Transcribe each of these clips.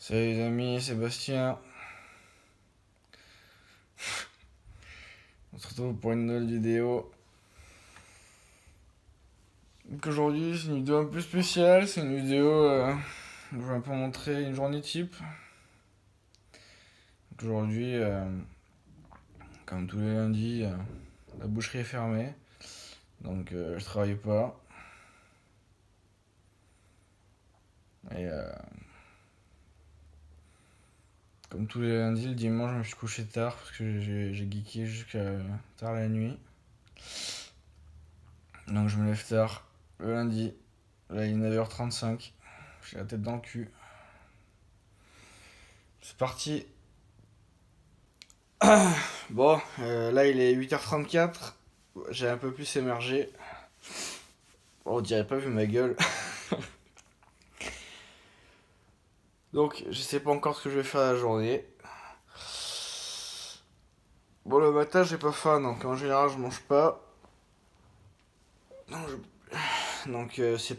Salut les amis, Sébastien. On se retrouve pour une nouvelle vidéo. Donc aujourd'hui, c'est une vidéo un peu spéciale. C'est une vidéo où je vais un peu montrer une journée type. Donc aujourd'hui, comme tous les lundis, la boucherie est fermée. Donc je travaille pas. Et comme tous les lundis, le dimanche, je me suis couché tard parce que j'ai geeké jusqu'à tard la nuit. Donc je me lève tard le lundi. Là, il est 9h35. J'ai la tête dans le cul. C'est parti. Bon, là il est 8h34. J'ai un peu plus émergé. Bon, on dirait pas vu ma gueule. Donc, je sais pas encore ce que je vais faire la journée. Bon, le matin, j'ai pas faim, donc en général, je mange pas. Donc, ce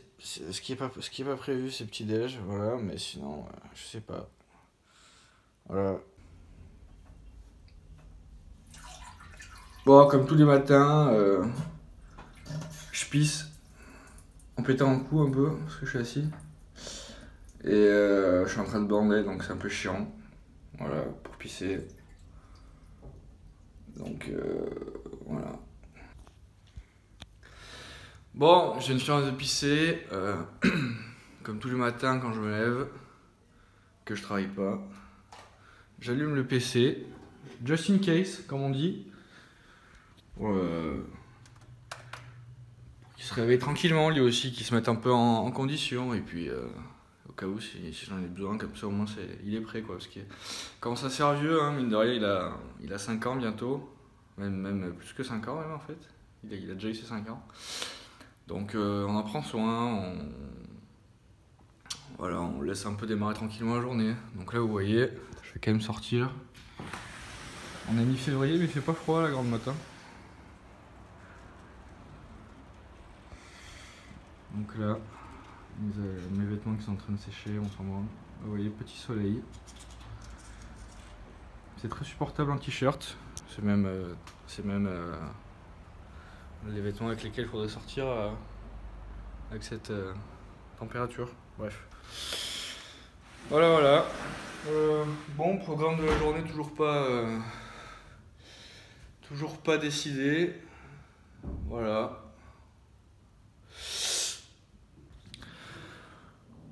qui est pas prévu, c'est petit-déj, voilà, mais sinon, je sais pas. Voilà. Bon, comme tous les matins, je pisse en pétant un coup un peu, parce que je suis assis. Et je suis en train de bander, donc c'est un peu chiant. Voilà, pour pisser. Donc, voilà. Bon, j'ai une chance de pisser, comme tous les matins quand je me lève, que je travaille pas. J'allume le PC, just in case, comme on dit. Pour qu'il se réveille tranquillement, lui aussi, qu'il se mette un peu en condition. Et puis, au cas où, si j'en ai besoin, comme ça au moins il est prêt, quoi. Parce qu'il commence à se faire vieux, hein, mine de rien, il a 5 ans bientôt. Même plus que 5 ans, même, en fait. Il a déjà eu ses 5 ans. Donc on en prend soin, voilà, on laisse un peu démarrer tranquillement la journée. Donc là vous voyez, je vais quand même sortir. On est mi-février mais il fait pas froid la grande matin. Donc là, mes vêtements qui sont en train de sécher, on s'en branle. Vous voyez, petit soleil. C'est très supportable en t-shirt. C'est même les vêtements avec lesquels il faudrait sortir avec cette température. Bref. Voilà. Bon, programme de la journée, toujours pas décidé. Voilà.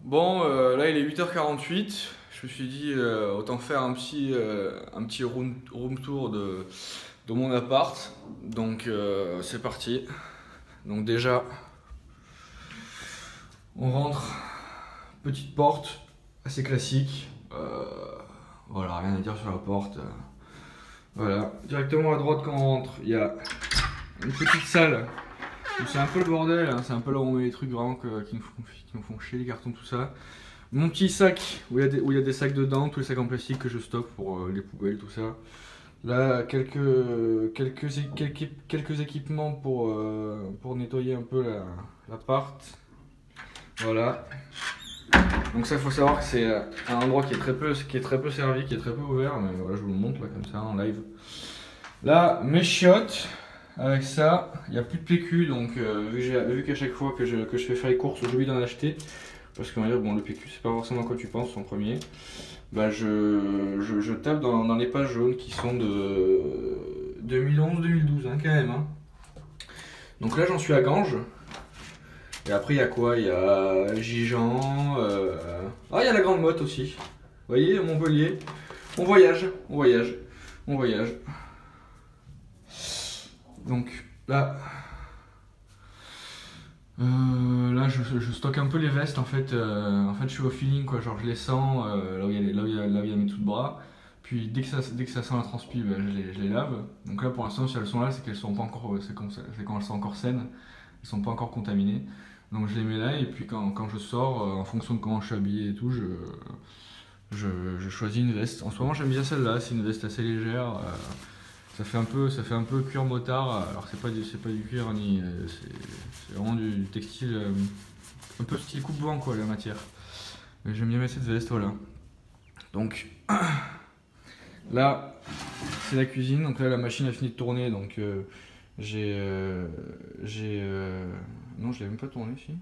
Bon, là il est 8h48. Je me suis dit autant faire un petit room tour de mon appart. Donc c'est parti. Donc déjà, on rentre. Petite porte, assez classique. Voilà, rien à dire sur la porte. Voilà, directement à droite quand on rentre, il y a une petite salle. C'est un peu le bordel, hein. C'est un peu là où on met les trucs vraiment qui nous font chier, les cartons, tout ça. Mon petit sac où il y a des sacs dedans, tous les sacs en plastique que je stocke pour les poubelles, tout ça. Là, quelques équipements pour nettoyer un peu l'appart. Voilà. Donc ça, il faut savoir que c'est un endroit qui est très peu servi, qui est très peu ouvert, mais voilà, je vous le montre là comme ça en live. Là, mes chiottes, avec ça, il n'y a plus de PQ, donc vu qu'à chaque fois que je fais faire les courses, j'ai envie d'en acheter, parce qu'on va dire, bon, le PQ, c'est pas forcément quoi tu penses en premier, bah je tape dans les pages jaunes qui sont de 2011-2012, hein, quand même. Hein. Donc là, j'en suis à Ganges. Et après, il y a quoi? Il y a Gijan. Ah, il y a la Grande Motte aussi. Vous voyez, Montpellier. On voyage. Donc là, je stocke un peu les vestes en fait. Je suis au feeling quoi. Genre je les sens là où il y a mes dessous de bras. Puis dès que ça sent la transpi, bah, je les lave. Donc là pour l'instant si elles sont là, c'est qu'elles sont pas encore, c'est quand elles sont encore saines. Elles sont pas encore contaminées. Donc je les mets là et puis quand je sors, en fonction de comment je suis habillé et tout, je choisis une veste. En ce moment j'aime bien celle-là, c'est une veste assez légère. Ça fait un peu cuir motard, alors c'est pas du cuir ni c'est vraiment du textile un peu style coupe-vent quoi la matière. Mais j'aime bien mettre cette veste, voilà. Donc là, c'est la cuisine. Donc là, la machine a fini de tourner. Donc non, je l'ai même pas tourné, si.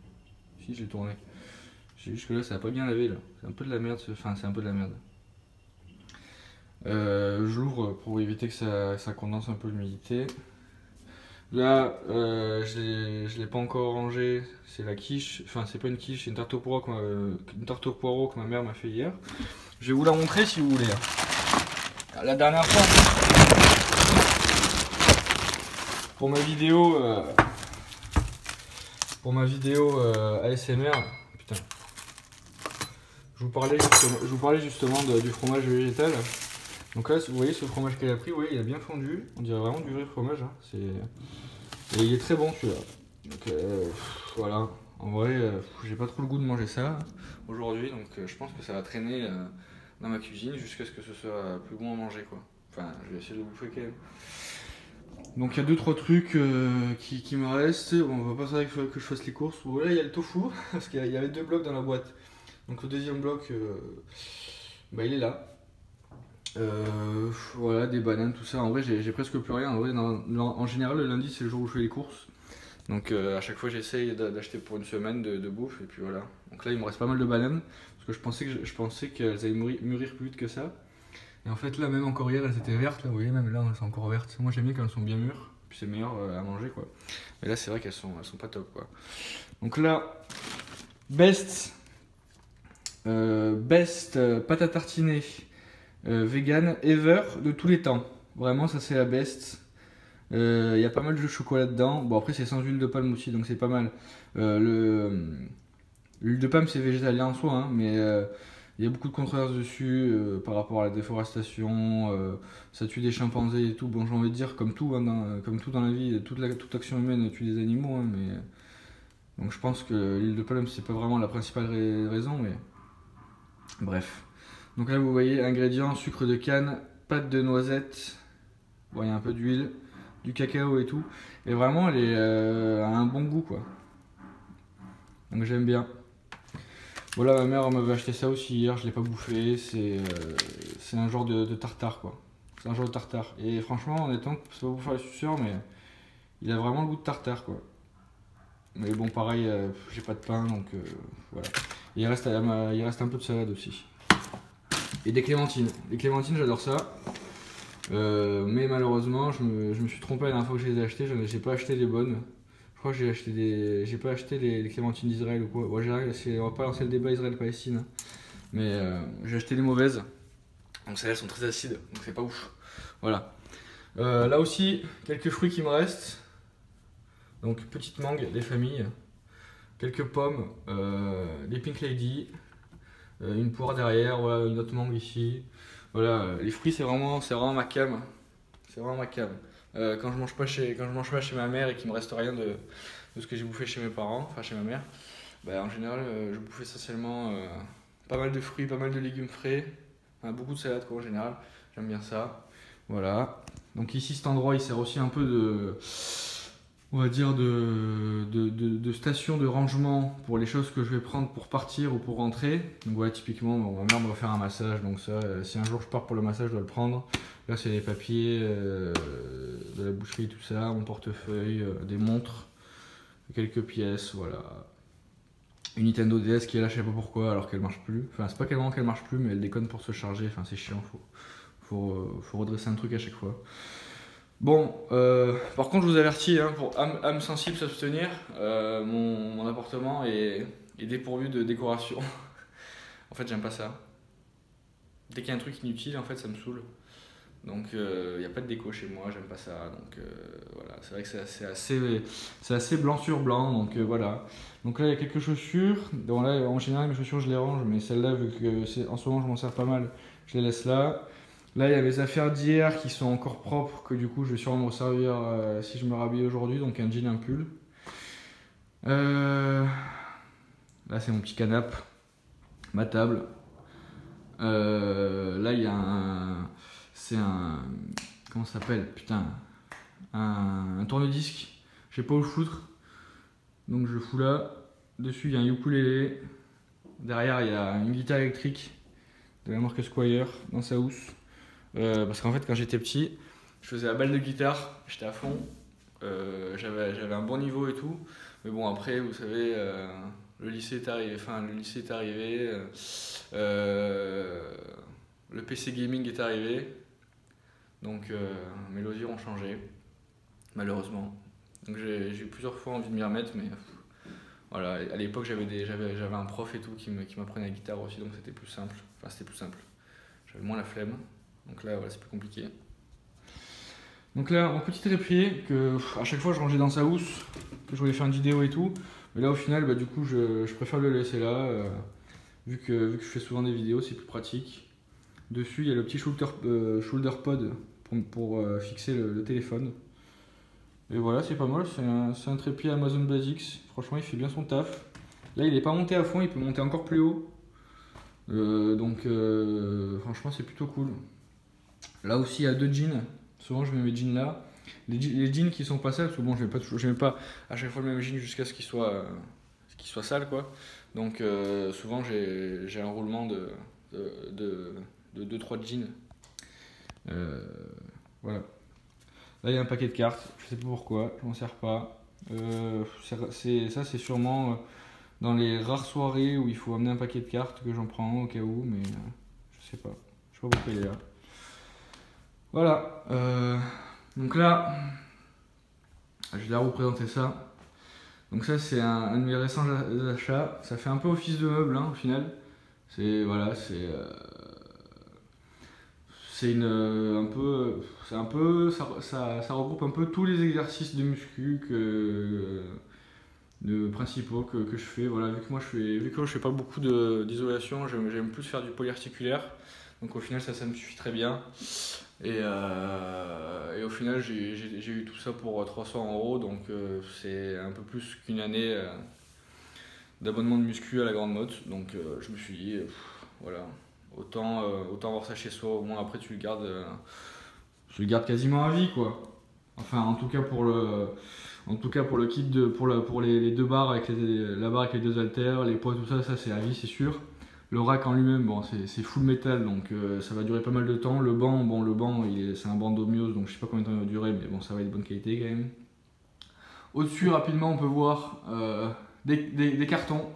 Si, je l'ai tourné. C'est juste que là, ça a pas bien lavé là. C'est un peu de la merde. Enfin, c'est un peu de la merde. Je l'ouvre pour éviter que ça condense un peu l'humidité. Là, je l'ai pas encore rangé. C'est la quiche. Enfin, c'est pas une quiche, c'est une tarte au poireau que ma mère m'a fait hier. Je vais vous la montrer si vous voulez. La dernière fois, pour ma vidéo, ASMR, putain, je vous parlais justement du fromage végétal. Donc là, vous voyez ce fromage qu'elle a pris, oui, il a bien fondu. On dirait vraiment du vrai fromage. Hein. Et il est très bon celui-là. Donc voilà. En vrai, j'ai pas trop le goût de manger ça aujourd'hui, donc je pense que ça va traîner dans ma cuisine jusqu'à ce que ce soit plus bon à manger, quoi. Enfin, je vais essayer de le bouffer quand même. Donc il y a 2-3 trucs qui me restent. Bon, on va pas savoir que je fasse les courses. Bon, là, il y a le tofu, parce qu'il y avait 2 blocs dans la boîte. Donc le deuxième bloc, bah, il est là. Voilà, des bananes, tout ça. En vrai, j'ai presque plus rien. En vrai, en général, le lundi, c'est le jour où je fais les courses. Donc à chaque fois, j'essaye d'acheter pour une semaine de bouffe. Et puis voilà. Donc là, il me reste pas mal de bananes. Parce que je pensais qu'elles allaient mûrir plus vite que ça. Et en fait, là, même encore hier, elles étaient vertes. Là, vous voyez, même là, elles sont encore vertes. Moi, j'aime bien quand elles sont bien mûres. Puis c'est meilleur à manger, quoi. Mais là, c'est vrai qu'elles sont pas top, quoi. Donc là, best pâte à tartiner. Vegan ever de tous les temps. Vraiment, ça c'est la best. Il y a pas mal de chocolat dedans. Bon, après, c'est sans huile de palme aussi, donc c'est pas mal. L'huile de palme, c'est végétalien en soi, hein, mais il y a beaucoup de controverses dessus par rapport à la déforestation. Ça tue des chimpanzés et tout. Bon, j'ai envie de dire, comme tout, hein, comme tout dans la vie, toute action humaine tue des animaux. Hein, mais donc, je pense que l'huile de palme, c'est pas vraiment la principale raison, mais bref. Donc là, vous voyez, ingrédients, sucre de canne, pâte de noisette, bon, il y a un peu d'huile, du cacao et tout. Et vraiment, elle a un bon goût, quoi. Donc j'aime bien. Voilà, ma mère m'avait acheté ça aussi hier, je l'ai pas bouffé. C'est un genre de tartare, quoi. C'est un genre de tartare. Et franchement, honnêtement, c'est pas pour faire la suceur, mais il a vraiment le goût de tartare, quoi. Mais bon, pareil, j'ai pas de pain, donc voilà. Et il reste un peu de salade aussi. Et des clémentines. Les clémentines, j'adore ça. Mais malheureusement, je me suis trompé la dernière fois que je les ai achetées. J'ai pas acheté les bonnes. Je crois que j'ai pas acheté les clémentines d'Israël ou quoi. Bon, on va pas lancer le débat Israël-Palestine. Hein. Mais j'ai acheté les mauvaises. Donc celles-là sont très acides. Donc c'est pas ouf. Voilà. Là aussi, quelques fruits qui me restent. Donc petite mangue des familles. Quelques pommes. Des Pink Lady. Une poire derrière, voilà, une autre mangue ici. Voilà, les fruits c'est vraiment ma cam. C'est vraiment ma cam. Quand je mange pas chez ma mère et qu'il me reste rien de ce que j'ai bouffé chez mes parents, enfin chez ma mère, bah, en général je bouffe essentiellement pas mal de fruits, pas mal de légumes frais, enfin, beaucoup de salade quoi en général. J'aime bien ça. Voilà. Donc ici cet endroit il sert aussi un peu de, on va dire de station de rangement pour les choses que je vais prendre pour partir ou pour rentrer. Donc voilà, typiquement, bon, ma mère me va faire un massage, donc ça, si un jour je pars pour le massage, je dois le prendre. Là, c'est les papiers de la boucherie, tout ça, mon portefeuille, des montres, quelques pièces, voilà. Une Nintendo DS qui est là, je sais pas pourquoi, alors qu'elle marche plus. Enfin, c'est pas vraiment qu'elle marche plus, mais elle déconne pour se charger, enfin, c'est chiant, faut redresser un truc à chaque fois. Bon, par contre, je vous avertis, hein, pour âme sensible s'abstenir, mon appartement est dépourvu de décoration. En fait, j'aime pas ça. Dès qu'il y a un truc inutile, en fait, ça me saoule. Donc, il n'y a pas de déco chez moi, j'aime pas ça. Donc, voilà, c'est vrai que c'est assez blanc sur blanc. Donc, voilà. Donc là, il y a quelques chaussures. Bon, là, en général, mes chaussures, je les range, mais celles-là, vu que en ce moment, je m'en sers pas mal, je les laisse là. Là, il y a mes affaires d'hier qui sont encore propres, que du coup, je vais sûrement me resservir si je me rhabille aujourd'hui. Donc, un jean, un pull. Là, c'est mon petit canapé, ma table. Là, il y a c'est un. Comment ça s'appelle? Putain. Un tourne-disque. Je sais pas où le foutre. Donc, je le fous là. Dessus, il y a un ukulélé. Derrière, il y a une guitare électrique. de la marque Squire dans sa housse. Parce qu'en fait, quand j'étais petit, je faisais la balle de guitare, j'étais à fond. J'avais un bon niveau et tout. Mais bon, après, vous savez, le lycée est arrivé. Le PC gaming est arrivé. Donc mes loisirs ont changé, malheureusement. Donc j'ai eu plusieurs fois envie de m'y remettre, mais voilà, à l'époque j'avais un prof et tout qui m'apprenait la guitare aussi, donc c'était plus simple. Enfin, c'était plus simple. J'avais moins la flemme, donc là voilà, c'est plus compliqué. Donc là, mon petit trépied, que à chaque fois je rangeais dans sa housse, que je voulais faire une vidéo et tout, mais là au final, bah, du coup, je préfère le laisser là, vu que je fais souvent des vidéos, c'est plus pratique. Dessus, il y a le petit shoulder pod pour fixer le téléphone. Et voilà, c'est pas mal, c'est un trépied Amazon Basics. Franchement, il fait bien son taf. Là, il n'est pas monté à fond, il peut monter encore plus haut. Donc, franchement, c'est plutôt cool. Là aussi, il y a 2 jeans. Souvent, je mets mes jeans là. Les jeans qui sont pas sales, parce que bon, je mets pas à chaque fois le même jean jusqu'à ce qu'il soit sale, quoi. Donc, souvent, j'ai un roulement de 2-3 jeans. Voilà. Là, il y a un paquet de cartes, je sais pas pourquoi, je m'en sers pas. Ça, c'est sûrement dans les rares soirées où il faut amener un paquet de cartes que j'en prends au cas où, mais je sais pas. Je sais pas pourquoi il est là. Voilà. Donc là, je vais vous présenter ça. Donc ça, c'est un de mes récents achats. Ça fait un peu office de meuble, hein, au final. C'est voilà, ça regroupe un peu tous les exercices de muscu principaux que je fais. Voilà, vu que je fais pas beaucoup d'isolation, j'aime plus faire du polyarticulaire. Donc au final, ça me suffit très bien. Et au final, j'ai eu tout ça pour 300 €. Donc c'est un peu plus qu'une année d'abonnement de muscu à la grande motte. Donc je me suis dit, voilà. Autant avoir ça chez soi, au moins après tu le gardes quasiment à vie, quoi. Enfin, en tout cas pour le kit pour les 2 barres avec la barre avec les 2 haltères, les poids, tout ça, c'est à vie, c'est sûr. Le rack en lui-même, bon, c'est full métal, donc ça va durer pas mal de temps. Le banc, c'est un banc d'Omios, donc je sais pas combien de temps il va durer, mais bon, ça va être de bonne qualité quand même. Au-dessus, rapidement, on peut voir des cartons.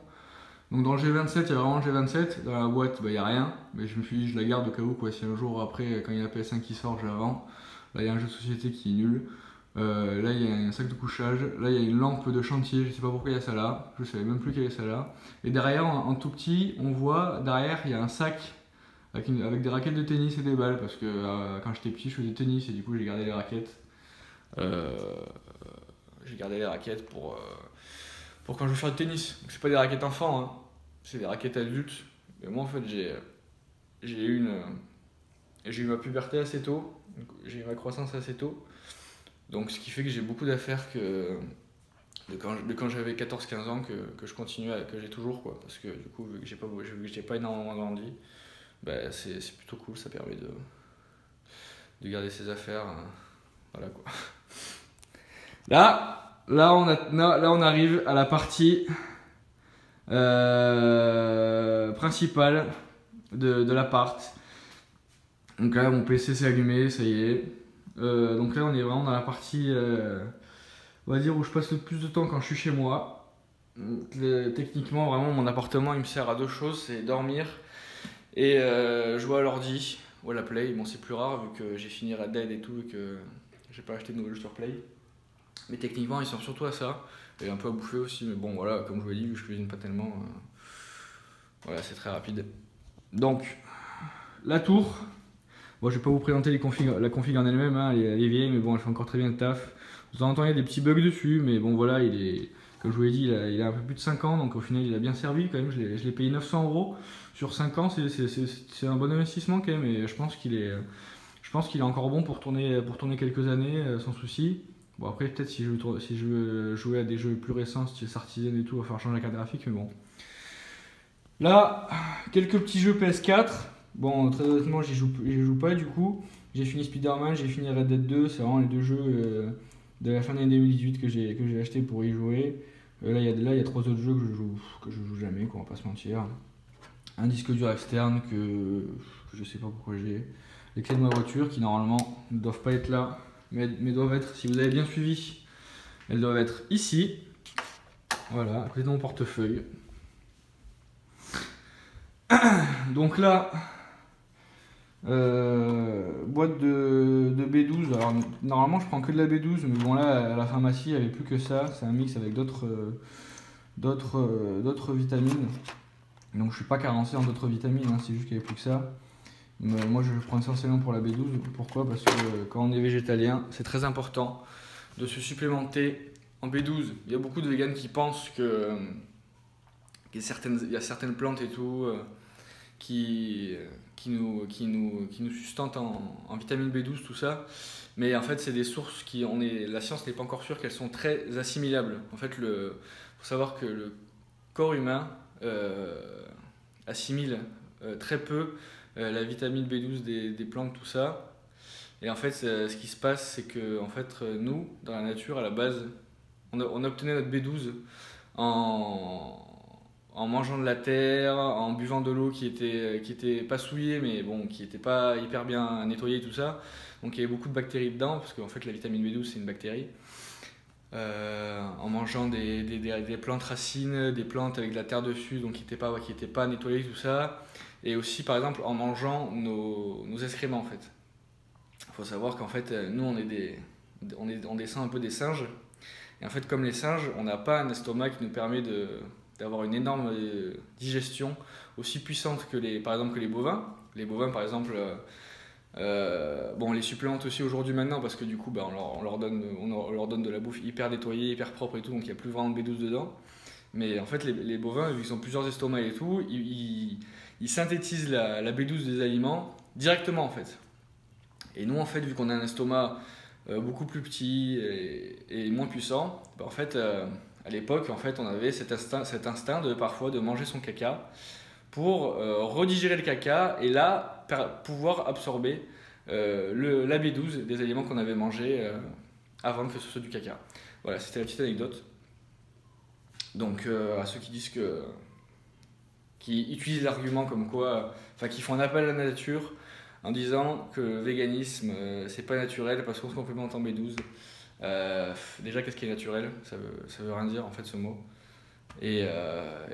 Donc dans le G27, il y a vraiment le G27, dans la boîte, il n'y a rien, mais je me suis dit, je la garde au cas où, quoi, si un jour après, quand il y a la PS5 qui sort, je la vends. Là, il y a un jeu de société qui est nul. Là, il y a un sac de couchage. Là, il y a une lampe de chantier, je sais pas pourquoi il y a ça là, je savais même plus qu'il y avait ça là. Et derrière, en tout petit, on voit, derrière, il y a un sac avec des raquettes de tennis et des balles, parce que quand j'étais petit, je faisais du tennis, et du coup, j'ai gardé les raquettes. Pour quand je veux faire du tennis. Donc c'est pas des raquettes enfants, hein. C'est des raquettes adultes. Mais moi en fait j'ai eu ma puberté assez tôt, j'ai eu ma croissance assez tôt. Donc ce qui fait que j'ai beaucoup d'affaires de quand j'avais 14-15 ans que je continue que j'ai toujours, quoi. Parce que du coup vu que j'ai pas énormément grandi, bah, c'est plutôt cool, ça permet de garder ses affaires. Voilà, quoi. Là on arrive à la partie principale de l'appart. Donc là mon PC s'est allumé, ça y est. Donc là on est vraiment dans la partie on va dire où je passe le plus de temps quand je suis chez moi. Techniquement vraiment mon appartement il me sert à 2 choses, c'est dormir et jouer à l'ordi ou à la Play. Bon c'est plus rare vu que j'ai fini Red Dead et tout et que j'ai pas acheté de nouveaux jeux sur Play. Mais techniquement il sert surtout à ça. Et un peu à bouffer aussi, mais bon voilà, comme je vous l'ai dit, vu que je cuisine pas tellement, voilà, c'est très rapide. Donc, la tour, bon, je vais pas vous présenter la config en elle-même, hein, elle est vieille, mais bon, elle fait encore très bien le taf. De temps en temps, il y a des petits bugs dessus, mais bon voilà, comme je vous l'ai dit, il a un peu plus de 5 ans, donc au final, il a bien servi quand même. Je l'ai payé 900 € sur 5 ans, c'est un bon investissement quand même, et je pense qu'il est encore bon pour tourner quelques années sans souci. Bon après peut-être si je veux jouer à des jeux plus récents, style Artisan et tout, il va falloir changer la carte graphique, mais bon. Là, quelques petits jeux PS4. Bon, très honnêtement, j'y joue pas du coup. J'ai fini Spider-Man, j'ai fini Red Dead 2, c'est vraiment les 2 jeux de la fin d'année 2018 que j'ai acheté pour y jouer. Là, il y a 3 autres jeux que je joue jamais, quoi, on va pas se mentir. un disque dur externe que je sais pas pourquoi j'ai, les clés de ma voiture qui normalement ne doivent pas être là, mais doivent être, si vous avez bien suivi, elles doivent être ici. Voilà, à côté de mon portefeuille. Donc là, boîte de B12. Alors normalement je prends que de la B12, mais bon là à la pharmacie il n'y avait plus que ça. C'est un mix avec d'autres vitamines. Donc je suis pas carencé en d'autres vitamines, hein, c'est juste qu'il n'y avait plus que ça. Mais moi je prends essentiellement pour la B12. Pourquoi? Parce que quand on est végétalien, c'est très important de se supplémenter en B12. Il y a beaucoup de véganes qui pensent qu'il y a certaines plantes et tout qui nous sustentent en vitamine B12, tout ça. Mais en fait, c'est des sources la science n'est pas encore sûre qu'elles sont très assimilables. En fait, faut savoir que le corps humain assimile très peu la vitamine B12 des plantes, tout ça. Et en fait, ce qui se passe, c'est que en fait, nous, dans la nature, à la base, on obtenait notre B12 en mangeant de la terre, en buvant de l'eau qui était pas souillée, mais bon, qui était pas hyper bien nettoyée, tout ça. Donc il y avait beaucoup de bactéries dedans, parce qu'en fait la vitamine B12 c'est une bactérie. En mangeant des plantes racines, des plantes avec de la terre dessus, donc qui n'étaient pas nettoyées, tout ça. Et aussi par exemple en mangeant nos excréments en fait. Il faut savoir qu'en fait nous on descend un peu des singes. Et en fait comme les singes, on n'a pas un estomac qui nous permet d'avoir une énorme digestion aussi puissante par exemple que les bovins. Les bovins par exemple, on les supplémente aussi aujourd'hui maintenant parce que du coup on leur donne de la bouffe hyper nettoyée, hyper propre et tout, donc il n'y a plus vraiment de B12 dedans. Mais en fait les bovins, vu qu'ils ont plusieurs estomacs et tout, ils synthétisent la B12 des aliments directement en fait. Et nous en fait, vu qu'on a un estomac beaucoup plus petit et moins puissant, en fait à l'époque, en fait, on avait cet instinct parfois de manger son caca pour redigérer le caca et là pouvoir absorber la B12 des aliments qu'on avait mangés avant que ce soit du caca. Voilà, c'était la petite anecdote. Donc à ceux qui disent qui utilisent l'argument comme quoi, qui font un appel à la nature en disant que le véganisme c'est pas naturel parce qu'on se complémente en B12. Déjà, qu'est-ce qui est naturel? Ça veut rien dire en fait ce mot. Et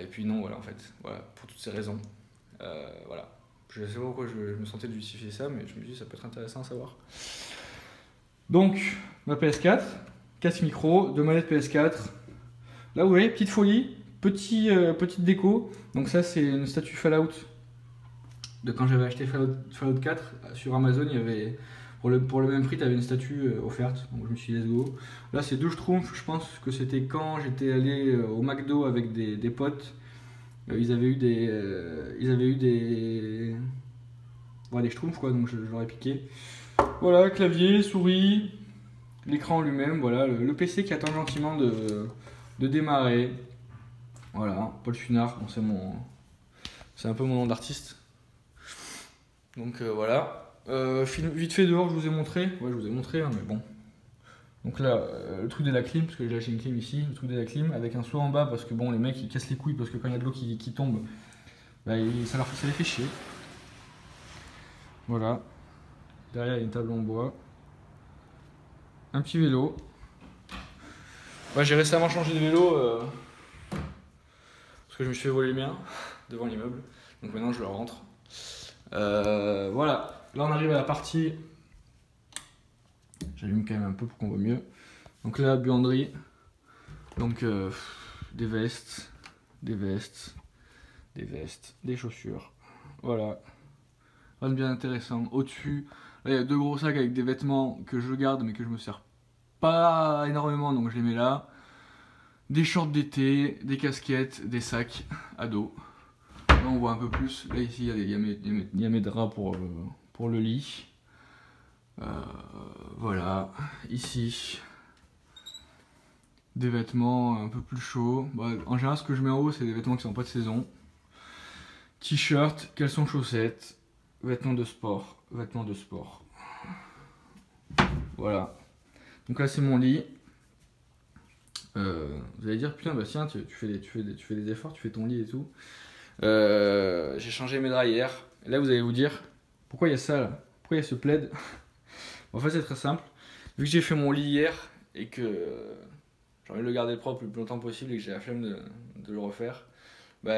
puis non, voilà en fait, voilà, pour toutes ces raisons. Voilà. Je sais pas pourquoi je me sentais de justifier ça, mais je me dis ça peut être intéressant à savoir. Donc, ma PS4, casque micro, 2 manettes PS4. Là vous voyez, petite folie, petite déco. Donc ça c'est une statue Fallout de quand j'avais acheté Fallout 4 sur Amazon. Il y avait pour le même prix, tu avais une statue offerte, donc je me suis dit let's go. Là c'est deux schtroumpfs, je pense que c'était quand j'étais allé au McDo avec des potes. Ils avaient eu des schtroumpfs quoi, donc je leur ai piqué. Voilà, clavier, souris, l'écran lui-même, voilà, le PC qui attend gentiment de démarrer. Voilà, Paul Funard, bon, c'est un peu mon nom d'artiste. Donc voilà. Vite fait dehors, je vous ai montré. Ouais, je vous ai montré, hein, mais bon. Donc là, le truc de la clim, parce que j'ai lâché une clim ici, le truc de la clim avec un seau en bas, parce que bon, les mecs ils cassent les couilles parce que quand il y a de l'eau qui tombe, ça les fait chier. Voilà. Derrière, il y a une table en bois. Un petit vélo. Ouais, j'ai récemment changé de vélo parce que je me suis fait voler le mien devant l'immeuble. Donc maintenant, je le rentre. Voilà. Là, on arrive à la partie. J'allume quand même un peu pour qu'on voit mieux. Donc là, buanderie. Donc des vestes, des chaussures. Voilà. Rien de bien intéressant. Au-dessus, là, il y a 2 gros sacs avec des vêtements que je garde mais que je me sers pas énormément, donc je les mets là. Des shorts d'été, des casquettes, des sacs à dos. Là, on voit un peu plus. Là, ici, il y a mes draps pour le lit. Voilà. Ici, des vêtements un peu plus chauds. Bah, en général, ce que je mets en haut, c'est des vêtements qui sont pas de saison. T-shirt, caleçon, chaussettes, vêtements de sport. Voilà. Donc là, c'est mon lit. Vous allez dire, putain, bah tiens, tu fais des efforts, tu fais ton lit et tout. J'ai changé mes draps hier. Et là, vous allez vous dire, pourquoi il y a ça là? Pourquoi il y a ce plaid? En fait, c'est très simple. Vu que j'ai fait mon lit hier et que j'ai envie de le garder propre le plus longtemps possible et que j'ai la flemme de le refaire, bah,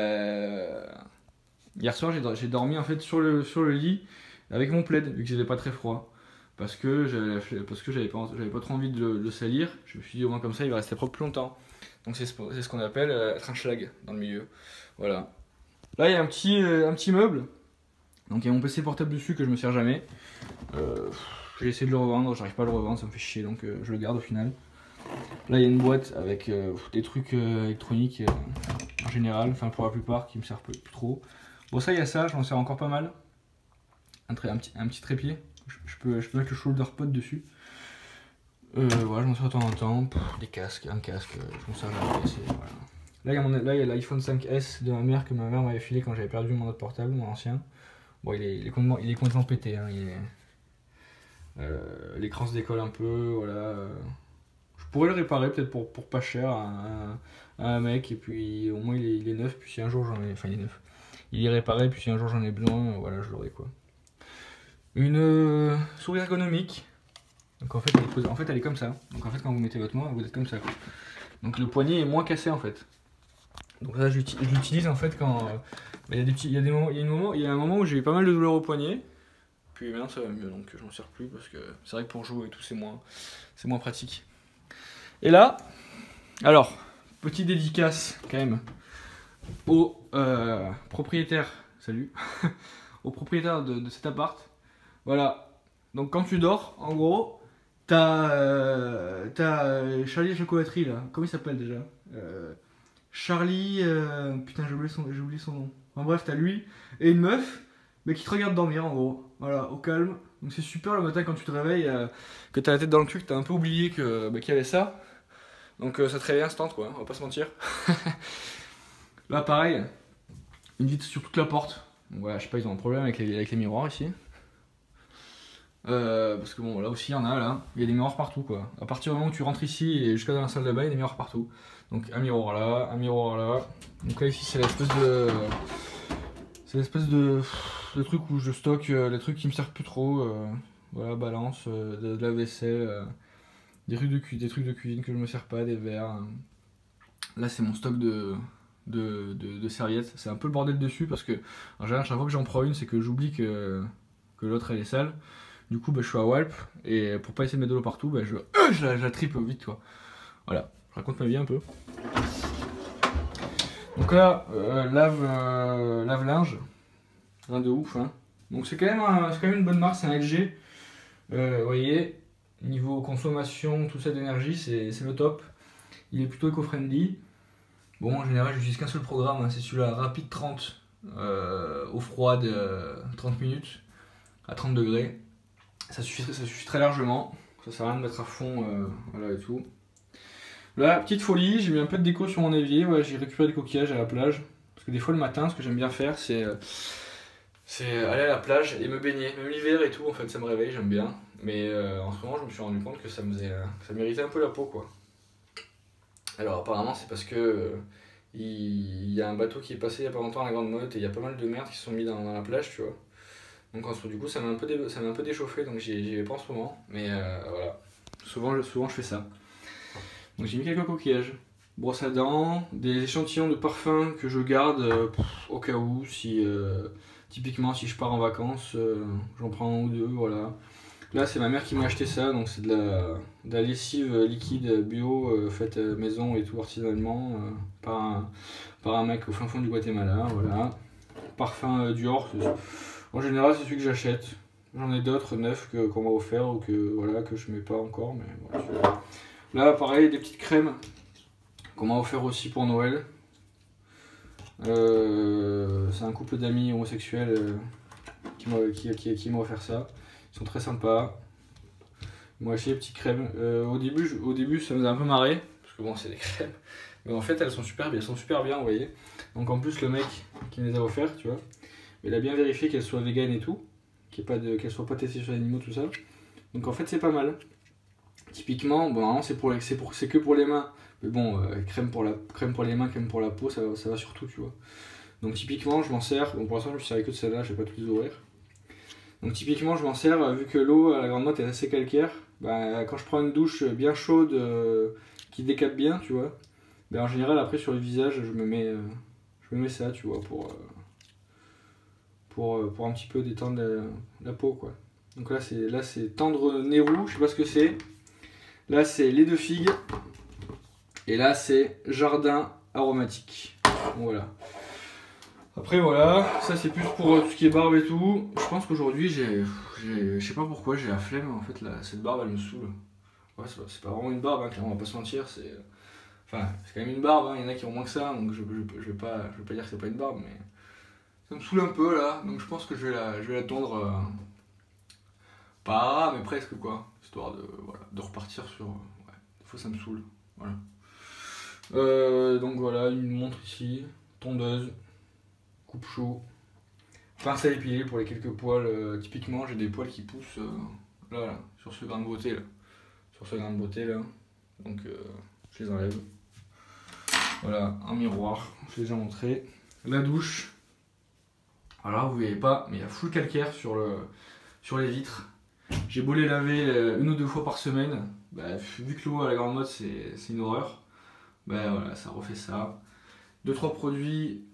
hier soir, j'ai dormi en fait sur le lit avec mon plaid, vu que j'avais pas très froid. Parce que j'avais pas trop envie de le salir. Je me suis dit, au moins comme ça, il va rester propre plus longtemps. Donc c'est ce qu'on appelle être un schlag dans le milieu. Voilà. Là, il y a un petit meuble. Donc il y a mon PC portable dessus que je me sers jamais. J'ai essayé de le revendre, j'arrive pas à le revendre, ça me fait chier, donc je le garde au final. Là, il y a une boîte avec des trucs électroniques en général, enfin pour la plupart, qui me servent plus trop. Bon, ça, il y a ça, je m'en sers encore pas mal. Un petit trépied, je peux mettre le shoulder pod dessus. Voilà, je m'en sers de temps en temps. Des casques, un casque, je m'en sers jamais. Voilà. Là, il y a l'iPhone 5S de ma mère que ma mère m'avait filé quand j'avais perdu mon autre portable, mon ancien. Bon, il est complètement pété, hein, l'écran se décolle un peu, voilà. Je pourrais le réparer peut-être pour pas cher à un mec, et puis au moins il est neuf, puis si un jour j'en ai. Enfin, il est neuf. Il est réparé, puis si un jour j'en ai besoin, voilà, je l'aurai quoi. Une souris ergonomique. Donc en fait, elle est comme ça. Donc en fait, quand vous mettez votre main, vous êtes comme ça. Donc le poignet est moins cassé en fait. Donc là, je l'utilise en fait quand il y a un moment où j'ai eu pas mal de douleurs au poignet. Puis maintenant ça va mieux, donc je m'en sers plus parce que c'est vrai que pour jouer et tout, c'est moins pratique. Et là, alors, petite dédicace quand même au propriétaire, salut, au propriétaire de cet appart. Voilà, donc quand tu dors, en gros, t'as Charlie la chocolaterie là, comment il s'appelle déjà Charlie, putain j'ai oublié son nom. Enfin bref, t'as lui et une meuf, mais qui te regarde dormir en gros, voilà, au calme. Donc c'est super le matin quand tu te réveilles, que t'as la tête dans le cul, que t'as un peu oublié qu'il y avait ça. Donc ça te réveille instant quoi, on va pas se mentir. Là pareil, une vitre sur toute la porte. Donc voilà, je sais pas, ils ont un problème avec les miroirs ici. Parce que bon, là aussi il y en a, là, il y a des miroirs partout quoi. À partir du moment où tu rentres ici et jusqu'à dans la salle de bain, il y a des miroirs partout. Donc un miroir là, un miroir là. Donc là ici c'est l'espèce de truc où je stocke les trucs qui me servent plus trop. Voilà, balance, de la vaisselle, des trucs de cuisine que je me sers pas, des verres. Là c'est mon stock de serviettes. C'est un peu le bordel dessus parce que en général, chaque fois que j'en prends une, c'est que j'oublie que l'autre elle est sale. Du coup, je suis à Walp et pour pas essayer de mettre de l'eau partout, je la tripe vite quoi. Voilà, je raconte ma vie un peu. Donc là, lave-linge, rien de ouf. Hein. Donc c'est quand même une bonne marque, c'est un LG. Vous voyez, niveau consommation, tout ça d'énergie, c'est le top. Il est plutôt éco-friendly. Bon, en général, j'utilise qu'un seul programme, hein, c'est celui-là, Rapid 30, au froid de 30 minutes à 30 degrés. Ça suffit très largement. Ça sert à rien de mettre à fond, voilà et tout. Là, petite folie, j'ai mis un peu de déco sur mon évier. Voilà, j'ai récupéré des coquillages à la plage. Parce que des fois le matin, ce que j'aime bien faire, c'est aller à la plage et me baigner. Même l'hiver et tout, en fait, ça me réveille, j'aime bien. Mais en ce moment, je me suis rendu compte que ça m'irritait un peu la peau, quoi. Alors apparemment, c'est parce que il y a un bateau qui est passé il y a pas longtemps à la Grande Motte et il y a pas mal de merde qui se sont mis dans la plage, tu vois. Donc du coup, ça m'a un peu déchauffé, donc j'y vais pas en ce moment. Mais voilà, souvent je fais ça. Donc j'ai mis quelques coquillages, brosse à dents, des échantillons de parfums que je garde au cas où, typiquement si je pars en vacances, j'en prends un ou deux, voilà. Là c'est ma mère qui m'a acheté ça, donc c'est de la lessive liquide bio faite maison et tout artisanalement par un mec au fin fond du Guatemala, voilà. Parfum Dior, en général c'est celui que j'achète. J'en ai d'autres neufs qu'on m'a offert ou que je mets pas encore, mais voilà. Là, pareil, des petites crèmes qu'on m'a offert aussi pour Noël. C'est un couple d'amis homosexuels qui m'a offert ça. Ils sont très sympas. Ils m'ont acheté des petites crèmes. Au début, ça me faisait un peu marrer, parce que bon, c'est des crèmes. Mais en fait, elles sont super bien, vous voyez. Donc en plus, le mec qui me les a offertes, tu vois, il a bien vérifié qu'elles soient véganes et tout, qu'elles soient pas testées sur les animaux, tout ça. Donc en fait, c'est pas mal. Typiquement, bon, normalement c'est que pour les mains, mais bon, crème pour les mains, crème pour la peau, ça va surtout, tu vois. Donc typiquement je m'en sers, bon pour l'instant je me suis servi que de celle-là, je vais pas tous les ouvrir. Donc typiquement je m'en sers, vu que l'eau à la grande motte est assez calcaire, bah, quand je prends une douche bien chaude qui décape bien, tu vois, bah, en général après sur le visage je me mets ça, tu vois, pour un petit peu détendre la peau, quoi. Donc là c'est tendre Nérou, je sais pas ce que c'est. Là c'est lait de figue. Et là c'est jardin aromatique. Bon, voilà. Après voilà, ça c'est plus pour tout ce qui est barbe et tout. Je pense qu'aujourd'hui je sais pas pourquoi j'ai la flemme en fait là, cette barbe elle me saoule. Ouais, c'est pas vraiment une barbe, hein, on va pas se mentir, enfin c'est quand même une barbe, hein. Il y en a qui ont moins que ça, donc je vais pas dire que c'est pas une barbe, mais ça me saoule un peu là, donc je pense que je vais la tondre, pas mais presque quoi, histoire de repartir sur, ouais, des fois ça me saoule, voilà. Donc voilà, une montre ici, tondeuse, coupe-chou, pince à épiler pour les quelques poils. Typiquement, j'ai des poils qui poussent là, sur ce grain de beauté là. Sur ce grain de beauté là. Donc je les enlève. Voilà, un miroir, je l'ai déjà montré. La douche. Voilà, vous voyez pas, mais il y a full calcaire sur les vitres. J'ai beau les laver 1 ou 2 fois par semaine. Bah, vu que l'eau à la grande motte c'est une horreur. Ben voilà, ça refait ça. 2-3 produits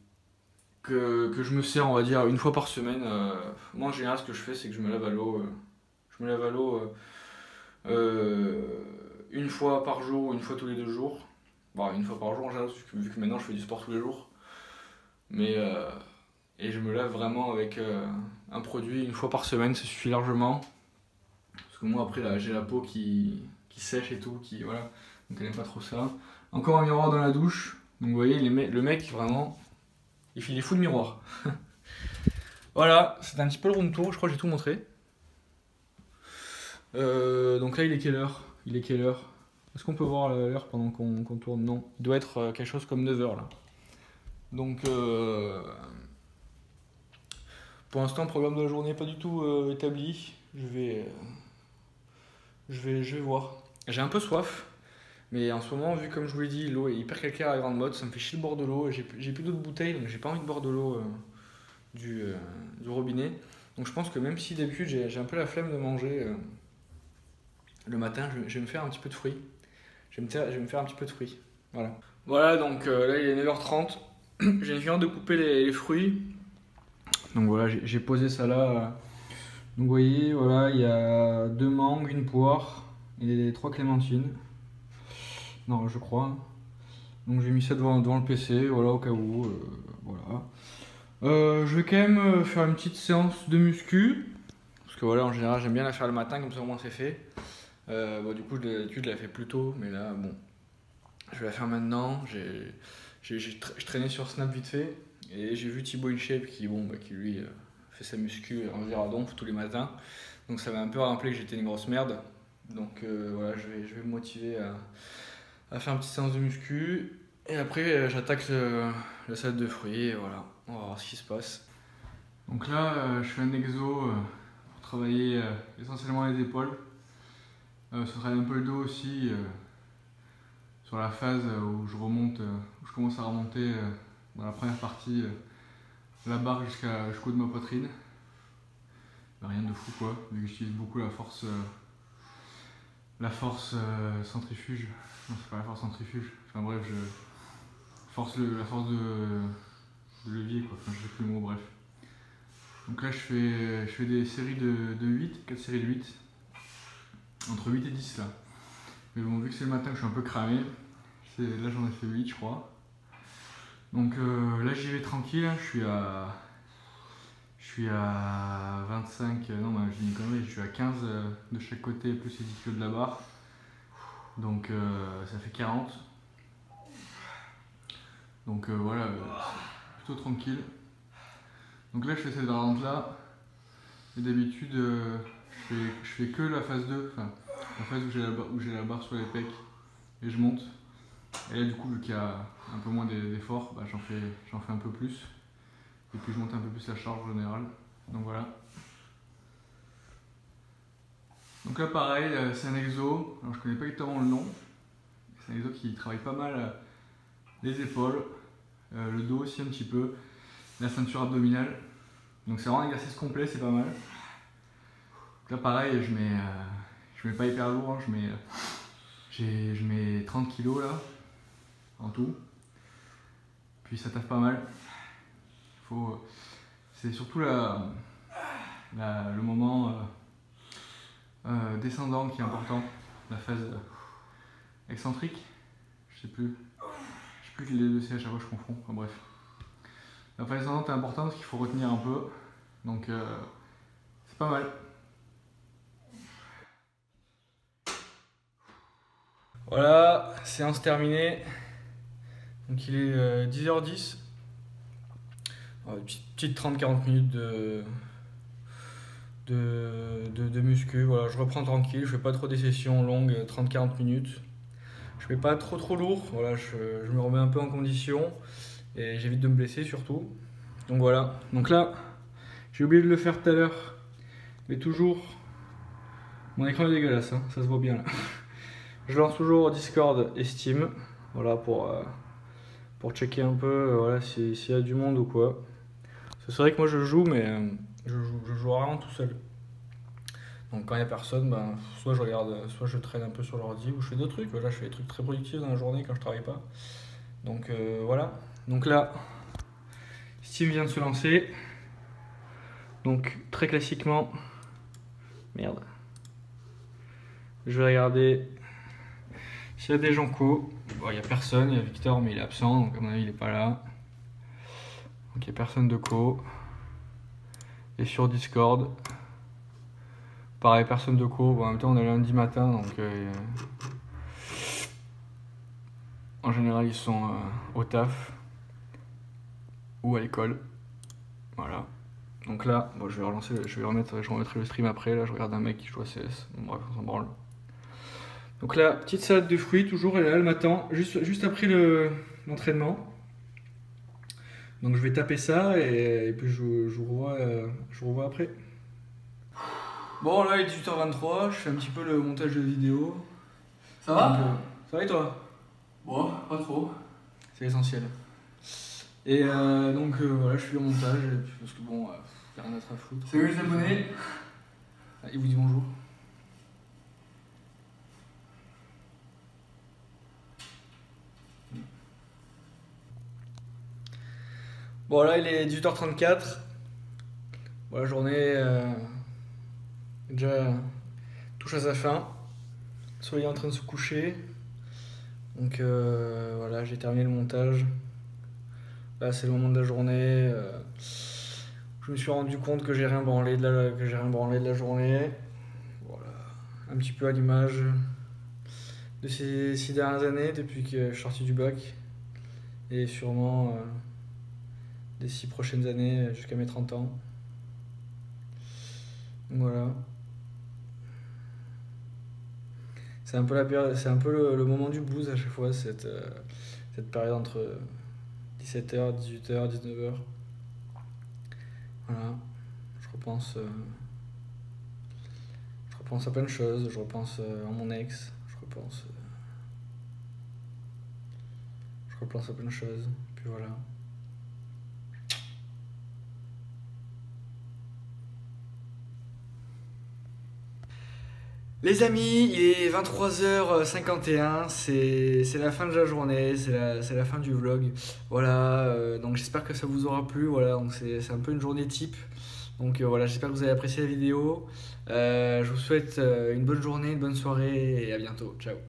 que je me sers, on va dire, 1 fois par semaine. Moi en général, ce que je fais, c'est que je me lave à l'eau. Je me lave à l'eau 1 fois par jour ou 1 fois tous les 2 jours. Bon, 1 fois par jour en général, vu que maintenant je fais du sport tous les jours. Mais et je me lave vraiment avec un produit 1 fois par semaine, ça suffit largement. Parce que moi après là, j'ai la peau qui sèche et tout, voilà. Donc elle n'aime pas trop ça. Encore un miroir dans la douche. Donc vous voyez, le mec vraiment, il est fou de miroir. Voilà, c'est un petit peu le room tour, je crois que j'ai tout montré. Donc là il est quelle heure? Est-ce qu'on peut voir l'heure pendant qu'on tourne? Non, il doit être quelque chose comme 9h là. Donc pour l'instant le programme de la journée n'est pas du tout établi. Je vais voir. J'ai un peu soif. Mais en ce moment, vu comme je vous l'ai dit, l'eau est hyper calcaire à la grande motte, ça me fait chier de boire de l'eau. J'ai plus d'autres bouteilles, donc j'ai pas envie de boire de l'eau du robinet. Donc je pense que même si d'habitude j'ai un peu la flemme de manger le matin, je vais me faire un petit peu de fruits. Je vais me faire un petit peu de fruits. Voilà. Voilà, donc là il est 9h30. J'ai fini de couper les fruits. Donc voilà, j'ai posé ça là. Donc vous voyez, voilà, il y a 2 mangues, 1 poire et 3 clémentines. Non, je crois. Donc j'ai mis ça devant le PC, voilà, au cas où. Voilà. Je vais quand même faire une petite séance de muscu. Parce que voilà, en général, j'aime bien la faire le matin, comme ça au moins c'est fait. Bon, du coup, d'habitude, je la fais plus tôt, mais là, bon. Je vais la faire maintenant. Je traînais sur Snap vite fait. Et j'ai vu Thibaut InShape qui lui fait sa muscu en donf tous les matins. Donc ça m'a un peu rappelé que j'étais une grosse merde. Donc voilà, je vais me motiver à faire une petite séance de muscu. Et après, j'attaque la salade de fruits. Et voilà, on va voir ce qui se passe. Donc là, je fais un exo pour travailler essentiellement les épaules. Ça travaille un peu le dos aussi. Sur la phase où je commence à remonter dans la première partie la barre jusqu'au haut de ma poitrine. Bah, rien de fou quoi, vu que j'utilise beaucoup la force centrifuge. Non, c'est pas la force centrifuge. Enfin bref, la force de levier quoi. Enfin, je sais plus le mot, bref. Donc là, je fais des séries de 8, 4 séries de 8. Entre 8 et 10 là. Mais bon, vu que c'est le matin que je suis un peu cramé, là j'en ai fait 8 je crois. Donc là j'y vais tranquille, je suis à 25, non bah, je dis une connerie, je suis à 15 de chaque côté plus les 10 kg de la barre. Donc ça fait 40. Donc voilà, plutôt tranquille. Donc là je fais cette variante là. Et d'habitude je fais que la phase 2, enfin la phase où j'ai la barre sur les pecs et je monte. Et là du coup vu qu'il y a un peu moins d'effort, bah, j'en fais un peu plus. Et puis je monte un peu plus la charge en général. Donc voilà. Donc là pareil, c'est un exo. Alors je connais pas exactement le nom. C'est un exo qui travaille pas mal les épaules, le dos aussi un petit peu. la ceinture abdominale. Donc c'est vraiment un exercice complet, c'est pas mal. Donc là pareil, je mets pas hyper lourd, hein, je mets 30 kg là, en tout. Puis ça taffe pas mal. C'est surtout le moment descendant qui est important, la phase excentrique. Je sais plus quel des deux c'est, à chaque fois je confonds, enfin bref. La phase descendante est importante parce qu'il faut retenir un peu, donc c'est pas mal. Voilà, séance terminée. Donc il est 10h10. Petite 30-40 minutes de muscu. Voilà, je reprends tranquille, je fais pas trop des sessions longues, 30-40 minutes. Je fais pas trop lourd, voilà, je me remets un peu en condition et j'évite de me blesser surtout. Donc voilà, donc là, j'ai oublié de le faire tout à l'heure, mais toujours, mon écran est dégueulasse, hein, ça se voit bien là. Je lance toujours Discord et Steam, voilà, pour checker un peu voilà, s'il y a du monde ou quoi. C'est vrai que moi je joue, mais je joue rarement tout seul. Donc quand il n'y a personne, ben, soit je regarde, soit je traîne un peu sur l'ordi, ou je fais d'autres trucs. Voilà, je fais des trucs très productifs dans la journée quand je travaille pas. Donc voilà. Donc là, Steam vient de se lancer. Donc très classiquement, merde. Je vais regarder s'il y a des gens co. Bon, il n'y a personne, il y a Victor mais il est absent, donc à mon avis il n'est pas là. Donc il n'y a personne de co. Et sur Discord, pareil, personne de co. Bon, en même temps on est lundi matin, donc en général ils sont au taf ou à l'école. Voilà. Donc là, bon, je remettrai le stream après. Là je regarde un mec qui joue à CS. Bon, bref, on s'en branle. Donc là, petite salade de fruits, toujours, elle est là, elle m'attend, juste après l'entraînement. Donc je vais taper ça et puis je vous revois après. Bon là il est 18h23, je fais un petit peu le montage de vidéo. Ça va? Donc, ça va et toi? Bon, pas trop. C'est l'essentiel. Et donc voilà, je fais le montage, parce que bon, y'a rien d'autre à foutre. Salut les abonnés. Ah, il vous dit bonjour. Bon là il est 18h34. Bon, la journée déjà touche à sa fin. Le soleil est en train de se coucher. Donc voilà, j'ai terminé le montage. Là c'est le moment de la journée. Je me suis rendu compte que j'ai rien branlé de la journée. Voilà, un petit peu à l'image de ces 6 dernières années depuis que je suis sorti du bac. Et sûrement des 6 prochaines années jusqu'à mes 30 ans. Voilà. C'est un peu le moment du blues à chaque fois, cette période entre 17h, 18h, 19h. Voilà. Je repense à plein de choses, je repense à mon ex, je repense à plein de choses, puis voilà. Les amis, il est 23h51, c'est la fin de la journée, c'est la fin du vlog. Voilà, donc j'espère que ça vous aura plu. Voilà, donc c'est un peu une journée type. Donc voilà, j'espère que vous avez apprécié la vidéo. Je vous souhaite une bonne journée, une bonne soirée et à bientôt. Ciao.